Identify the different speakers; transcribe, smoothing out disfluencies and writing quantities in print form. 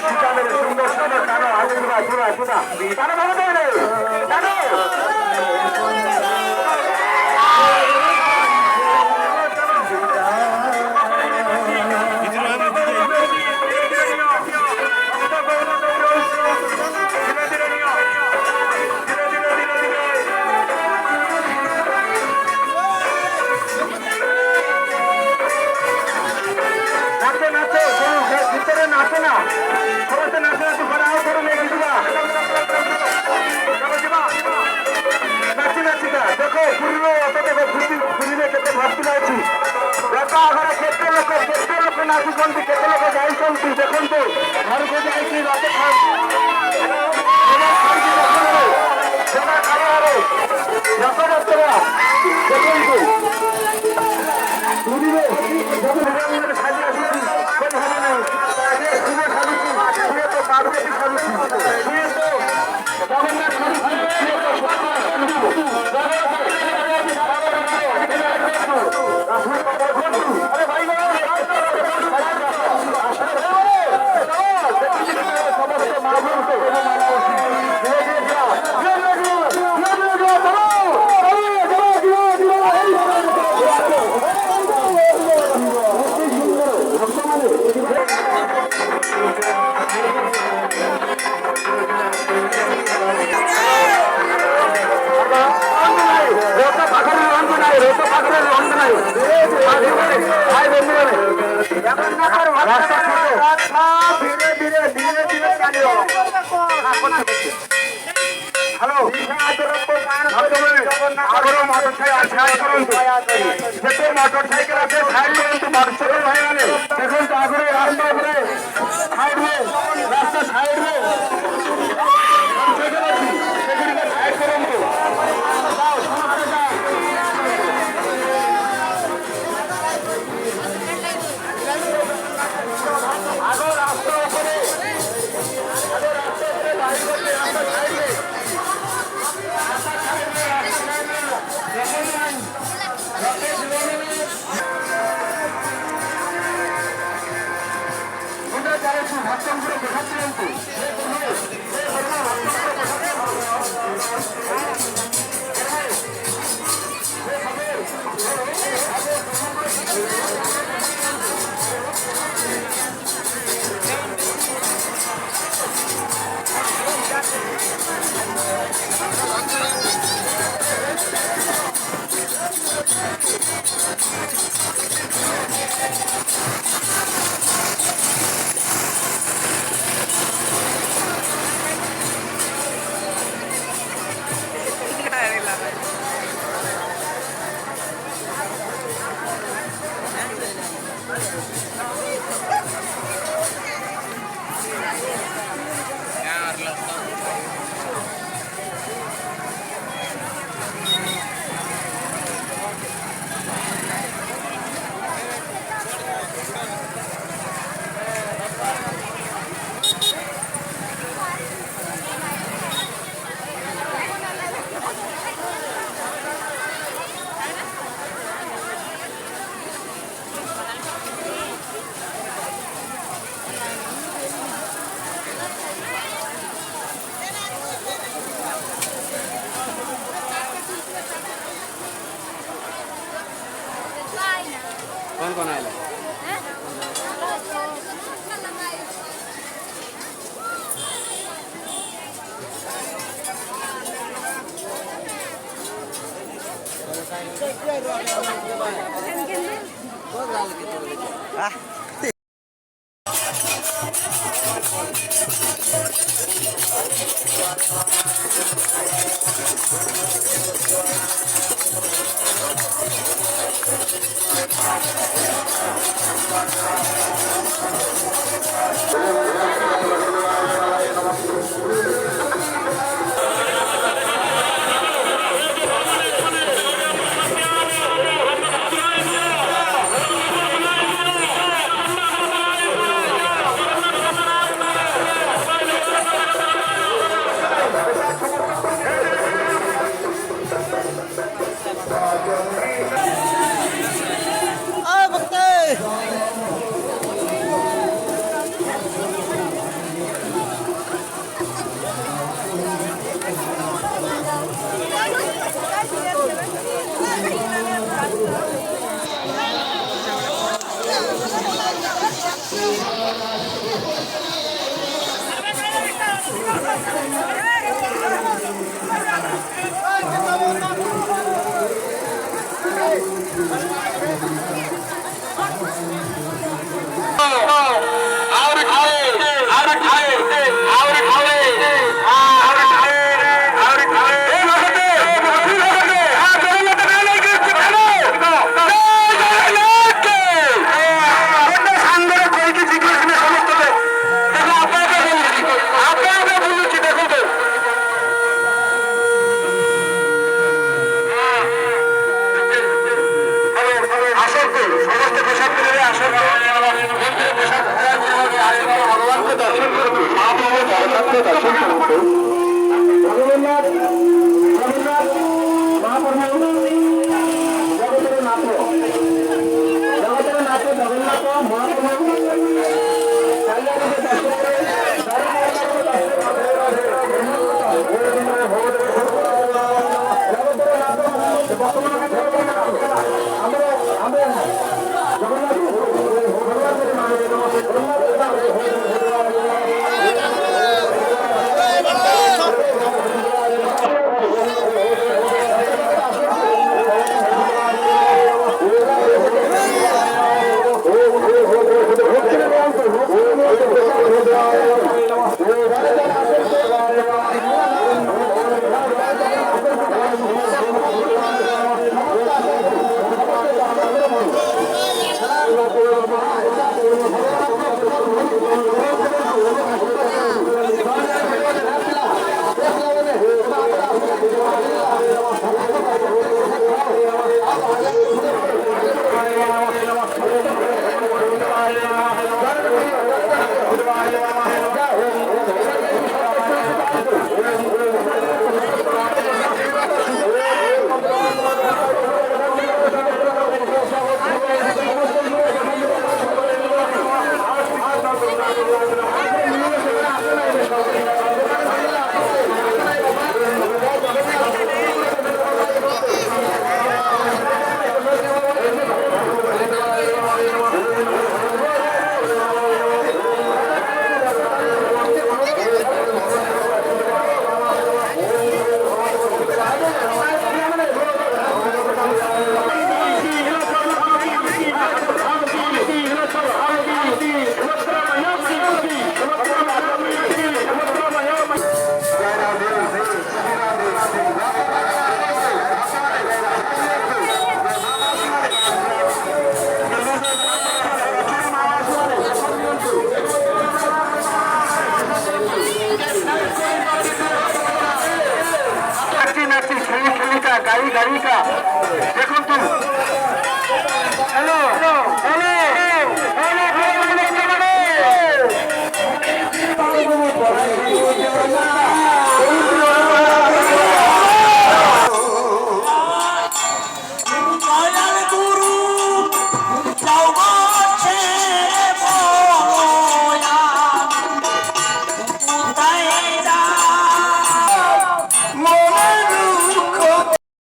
Speaker 1: সুন্দর সুন্দর টানো হাতে চূড়া চূড়া টানো ভালো দেবে টানো କେତେ ଲୋକ ଯାଇଛନ୍ତି ଦେଖନ୍ତୁ ଘରକୁ ଯାଇକି ରଥ ଖାଇବାରେ ରଥଯାତ୍ରା ଦେଖନ୍ତୁ ପୁରୀରେ ଖାଲି ଆସୁଛି ହବ ନାହିଁ ସିଏ ଖାଲୁଛି ସିଏ ତ ପାର୍ବତୀ ଖାଲୁଛି ସିଏ ତ ଜଗନ୍ନାଥ ଖାଲୁଛି ସିଏ ତ ଆରେ ଭାଇ হ্যালো যেতে মোটর সাইকেল আছে সাইড করন্তু মোটরসাইকেল ভাই মানে দেখুন আগে রাস্তা উপরে সাইডে রাস্তা সাইডে সাইকেল আছে সেগুলিকে সাইড করন্তু দাও সমস্ত দাও আগে রাস্তা উপরে গাড়ি করতে রাস্তা সাইডে ভক্তগুলো দেখাচ্ছিলেন তো
Speaker 2: कौन कौन आया
Speaker 1: দর্শন করতে মহাপ্রভু জগন্নাথকে দর্শন করতে জগন্নাথ জগন্নাথ মহাপ্রভু জগতের নাথ জগন্নাথ মহাপ্রভু কালিয়াকে দর্শন করে गाड़ी गाड़ी का देखो तुम हेलो हेलो हेलो